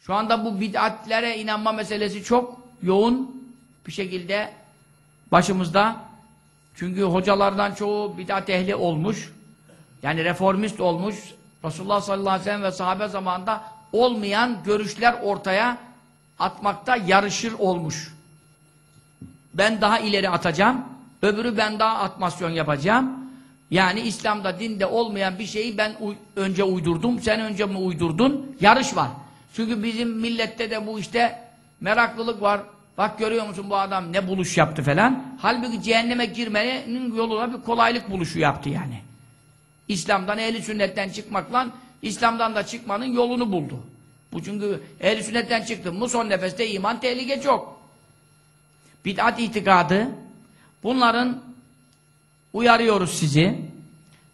Şu anda bu bid'atlere inanma meselesi çok yoğun bir şekilde başımızda. Çünkü hocalardan çoğu bid'at ehli olmuş. Yani reformist olmuş. Resulullah sallallahu aleyhi ve sellem ve sahabe zamanında olmayan görüşler ortaya atmakta yarışır olmuş. Ben daha ileri atacağım. Öbürü ben daha atmasyon yapacağım. Yani İslam'da, dinde olmayan bir şeyi ben önce uydurdum. Sen önce mi uydurdun? Yarış var. Çünkü bizim millette de bu işte meraklılık var. Bak görüyor musun bu adam ne buluş yaptı falan. Halbuki cehenneme girmenin yoluna bir kolaylık buluşu yaptı yani. İslam'dan, ehl-i sünnetten çıkmakla İslam'dan da çıkmanın yolunu buldu. Bu çünkü ehl-i sünnetten çıktın mı son nefeste iman tehlike çok. Bid'at itikadı, bunların uyarıyoruz sizi.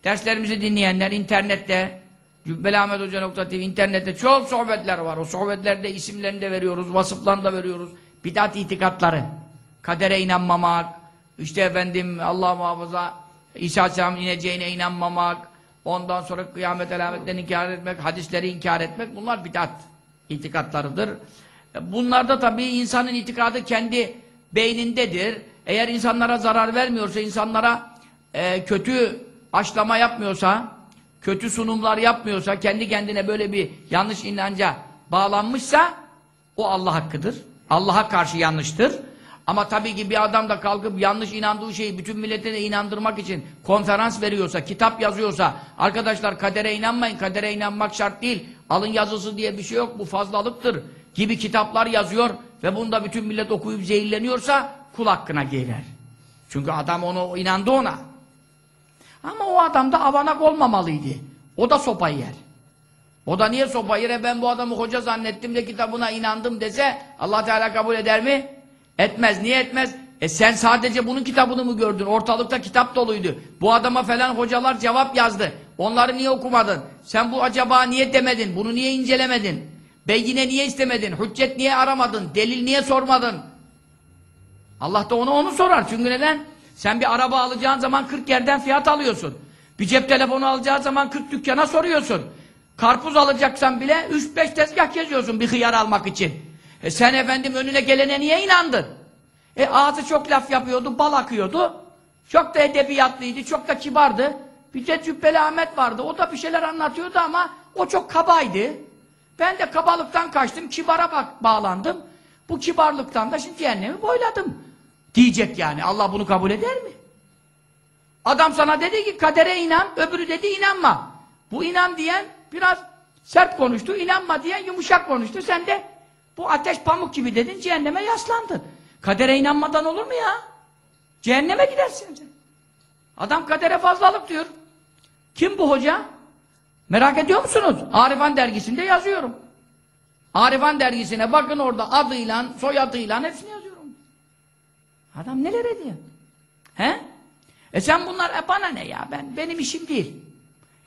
Derslerimizi dinleyenler internette cübbeliahmethoca.tv internette çok sohbetler var. O sohbetlerde isimlerini de veriyoruz, vasıflarını da veriyoruz. Bid'at itikatları, kadere inanmamak, işte efendim Allah muhafaza İsa Aleyhisselam'ın ineceğine inanmamak, ondan sonra kıyamet alametlerini inkar etmek, hadisleri inkar etmek, bunlar bid'at itikatlarıdır. Bunlarda tabii insanın itikadı kendi beynindedir. Eğer insanlara zarar vermiyorsa, insanlara kötü aşlama yapmıyorsa, kötü sunumlar yapmıyorsa, kendi kendine böyle bir yanlış inanca bağlanmışsa, o Allah hakkıdır. Allah'a karşı yanlıştır. Ama tabii ki bir adam da kalkıp yanlış inandığı şeyi bütün millete de inandırmak için konferans veriyorsa, kitap yazıyorsa, arkadaşlar kadere inanmayın, kadere inanmak şart değil, alın yazısı diye bir şey yok, bu fazlalıktır gibi kitaplar yazıyor ve bunda bütün millet okuyup zehirleniyorsa kul hakkına girer. Çünkü adam onu inandı ona. Ama o adam da avanak olmamalıydı. O da sopa yer. O da niye sopa yer? Ben bu adamı hoca zannettim de kitabına inandım dese Allah Teala kabul eder mi? Etmez. Niye etmez? Sen sadece bunun kitabını mı gördün? Ortalıkta kitap doluydu. Bu adama falan hocalar cevap yazdı. Onları niye okumadın? Sen bu acaba niye demedin? Bunu niye incelemedin? Beyine niye istemedin? Hüccet niye aramadın? Delil niye sormadın? Allah da onu sorar. Çünkü neden? Sen bir araba alacağın zaman 40 yerden fiyat alıyorsun. Bir cep telefonu alacağın zaman 40 dükkana soruyorsun. Karpuz alacaksan bile 3-5 tezgah geziyorsun bir hıyar almak için. Sen efendim önüne gelene niye inandın? Ağzı çok laf yapıyordu, bal akıyordu. Çok da edebiyatlıydı, çok da kibardı. Bir de Cübbeli Ahmet vardı, o da bir şeyler anlatıyordu ama o çok kabaydı. Ben de kabalıktan kaçtım, kibara bağlandım. Bu kibarlıktan da şimdi cehennemi boyladım. Diyecek yani, Allah bunu kabul eder mi? Adam sana dedi ki kadere inan, öbürü dedi inanma. Bu inan diyen biraz sert konuştu, inanma diyen yumuşak konuştu. Sen de bu ateş pamuk gibi dedin, cehenneme yaslandın. Kadere inanmadan olur mu ya? Cehenneme gidersin sen. Adam kadere fazlalık diyor. Kim bu hoca? Merak ediyor musunuz? Arifan dergisinde yazıyorum. Arifan dergisine bakın orada adıyla, soyadıyla hepsini yazıyorum. Adam neler ediyor? He? Sen bunlar, bana ne ya? Benim işim değil.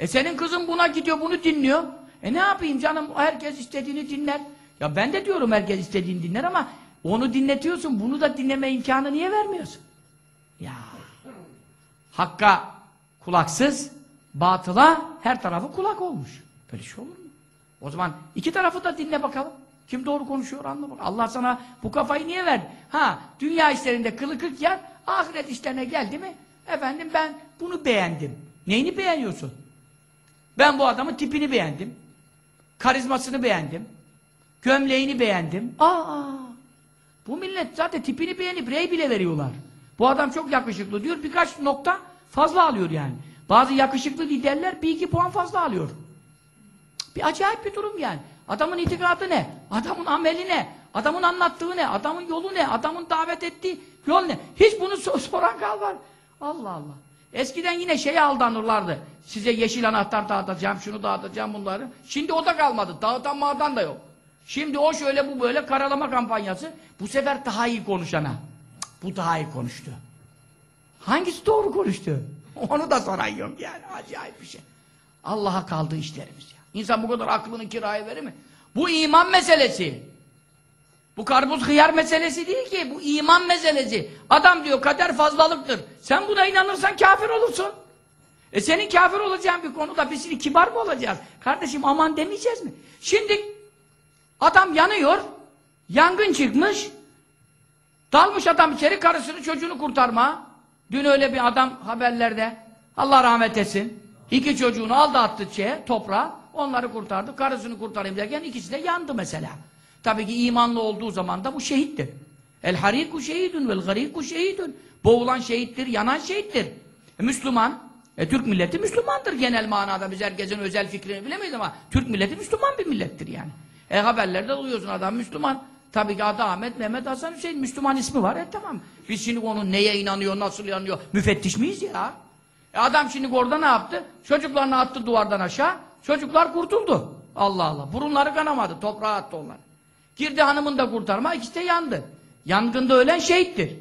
Senin kızın buna gidiyor, bunu dinliyor. Ne yapayım canım? Herkes istediğini dinler. Ya ben de diyorum herkes istediğini dinler ama onu dinletiyorsun, bunu da dinleme imkanı niye vermiyorsun? Ya hakka kulaksız, batıla her tarafı kulak olmuş. Böyle şey olur mu? O zaman iki tarafı da dinle bakalım. Kim doğru konuşuyor anla bak. Allah sana bu kafayı niye verdi? Dünya işlerinde kılı kırk yer, ahiret işlerine geldi mi? Efendim ben bunu beğendim. Neyini beğeniyorsun? Ben bu adamın tipini beğendim. Karizmasını beğendim. Gömleğini beğendim. Bu millet zaten tipini beğenip rey bile veriyorlar. Bu adam çok yakışıklı diyor, birkaç nokta fazla alıyor yani. Bazı yakışıklı liderler 1-2 puan fazla alıyor. Bir acayip bir durum yani. Adamın itikadı ne? Adamın ameli ne? Adamın anlattığı ne? Adamın yolu ne? Adamın davet ettiği yol ne? Hiç bunu soran kalmar. Allah Allah. Eskiden yine şeye aldanırlardı. Size yeşil anahtar dağıtacağım, şunu dağıtacağım bunları. Şimdi o da kalmadı. Dağıtan mağdan da yok. Şimdi o şöyle bu böyle karalama kampanyası. Bu sefer daha iyi konuşana. Bu daha iyi konuştu. Hangisi doğru konuştu? Onu da soran yok yani. Acayip bir şey. Allah'a kaldı işlerimiz ya. İnsan bu kadar aklını kiraya verir mi? Bu iman meselesi. Bu karpuz hıyar meselesi değil ki. Bu iman meselesi. Adam diyor kader fazlalıktır. Sen buna inanırsan kafir olursun. Senin kafir olacağın bir konuda biz şimdi kibar mı olacağız? Kardeşim aman demeyeceğiz mi? Şimdi Adam yanıyor, yangın çıkmış, dalmış adam içeri karısını çocuğunu kurtarma. Dün öyle bir adam haberlerde, Allah rahmet etsin, 2 çocuğunu aldı attı toprağa, onları kurtardı, karısını kurtarayım derken ikisi de yandı mesela. Tabii ki imanlı olduğu zaman da bu şehittir. El hariku şehidun vel gariku şehidun. Boğulan şehittir, yanan şehittir. Müslüman, Türk milleti Müslümandır genel manada. Biz herkesin özel fikrini bilemeyiz ama Türk milleti Müslüman bir millettir yani. Haberlerde duyuyorsun adam Müslüman. Tabii ki adı Ahmet, Mehmet, Hasan, Hüseyin. Müslüman ismi var. Tamam. Biz şimdi onun neye inanıyor, nasıl inanıyor? Müfettiş miyiz ya? Adam şimdi orada ne yaptı? Çocuklarını attı duvardan aşağı. Çocuklar kurtuldu. Allah Allah. Burunları kanamadı. Toprağa attı onlar. Girdi hanımını da kurtarma. İkisi de yandı. Yangında ölen şehittir.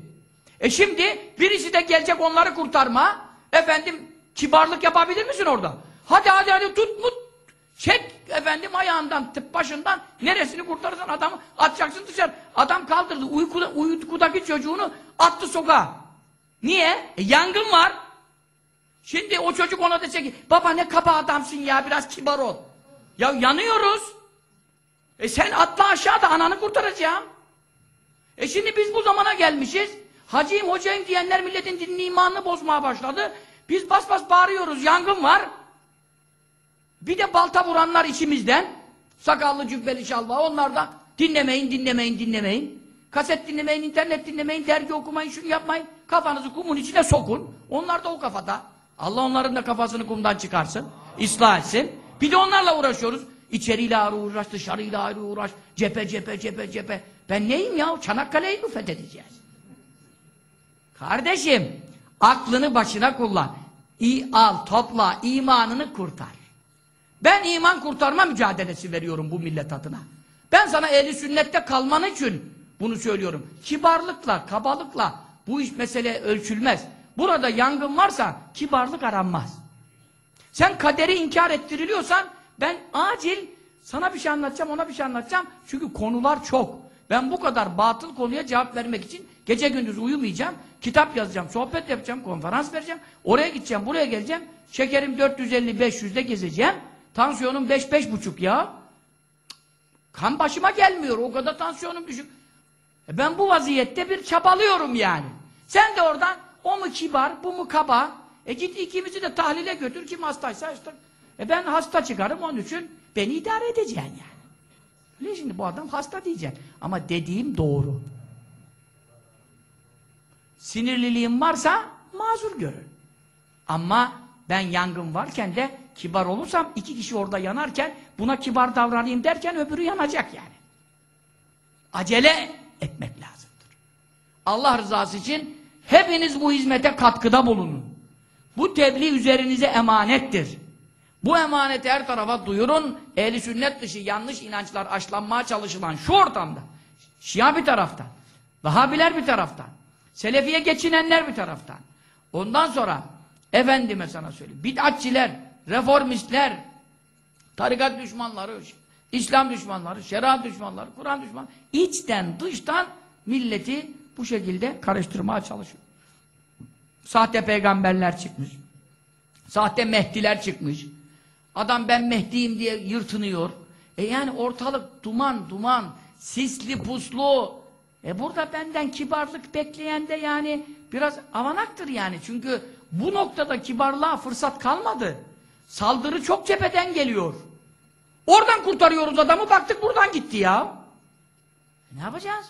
Şimdi birisi de gelecek onları kurtarma. Efendim kibarlık yapabilir misin orada? Hadi tut mut. Çek efendim ayağından, başından neresini kurtarırsan adamı atacaksın dışarı. Adam kaldırdı. Uykudaki çocuğunu attı sokağa. Niye? Yangın var. Şimdi o çocuk ona dese ki baba ne kaba adamsın ya biraz kibar ol. Ya yanıyoruz. Sen atla aşağıda ananı kurtaracağım. Şimdi biz bu zamana gelmişiz. Hacıyım hocayım diyenler milletin dinini imanını bozmaya başladı. Biz bas bas bağırıyoruz yangın var. Bir de balta vuranlar içimizden. Sakallı cübbeli şalva onlar da dinlemeyin. Kaset dinlemeyin, internet dinlemeyin, dergi okumayın, şunu yapmayın. Kafanızı kumun içine sokun. Onlar da o kafada. Allah onların da kafasını kumdan çıkarsın. İslah etsin. Bir de onlarla uğraşıyoruz. İçeriyle ayrı uğraş, dışarıyla ayrı uğraş. Cephe. Ben neyim ya? Çanakkale'yi mi fethedeceğiz? Kardeşim, aklını başına kullan. Topla, imanını kurtar. Ben iman kurtarma mücadelesi veriyorum bu millet adına. Ben sana ehli sünnette kalman için bunu söylüyorum. Kibarlıkla, kabalıkla bu iş mesele ölçülmez. Burada yangın varsa kibarlık aranmaz. Sen kaderi inkar ettiriliyorsan ben acil sana bir şey anlatacağım, ona bir şey anlatacağım. Çünkü konular çok. Ben bu kadar batıl konuya cevap vermek için gece gündüz uyumayacağım. Kitap yazacağım, sohbet yapacağım, konferans vereceğim. Oraya gideceğim, buraya geleceğim. Şekerim 450-500'de gezeceğim. Tansiyonum 5-5,5 ya. Kan başıma gelmiyor. O kadar tansiyonum düşük. Ben bu vaziyette bir çabalıyorum yani. Sen de oradan o mu kibar, bu mu kaba? Git ikimizi de tahlile götür. Kim hastaysa işte. Ben hasta çıkarım onun için beni idare edeceksin yani. Ne şimdi bu adam hasta diyeceksin. Ama dediğim doğru. Sinirliliğim varsa mazur görün. Ama ben yangın varken de kibar olursam 2 kişi orada yanarken buna kibar davranayım derken öbürü yanacak yani. Acele etmek lazımdır. Allah rızası için hepiniz bu hizmete katkıda bulunun. Bu tebliğ üzerinize emanettir. Bu emaneti her tarafa duyurun. Ehli sünnet dışı yanlış inançlar aşılanmaya çalışılan şu ortamda. Şia bir taraftan, Vehhabiler bir taraftan, Selefiye geçinenler bir taraftan. Ondan sonra efendime sana söyleyeyim. Bid'atçiler, reformistler, tarikat düşmanları, İslam düşmanları, şeriat düşmanları, Kur'an düşmanları içten dıştan milleti bu şekilde karıştırmaya çalışıyor. Sahte peygamberler çıkmış. Sahte Mehdiler çıkmış. Adam ben Mehdi'yim diye yırtınıyor. Yani ortalık duman, sisli puslu. Burada benden kibarlık bekleyen de yani biraz avanaktır yani. Çünkü bu noktada kibarlığa fırsat kalmadı. Saldırı çok cepheden geliyor. Oradan kurtarıyoruz adamı, baktık buradan gitti ya. Ne yapacağız?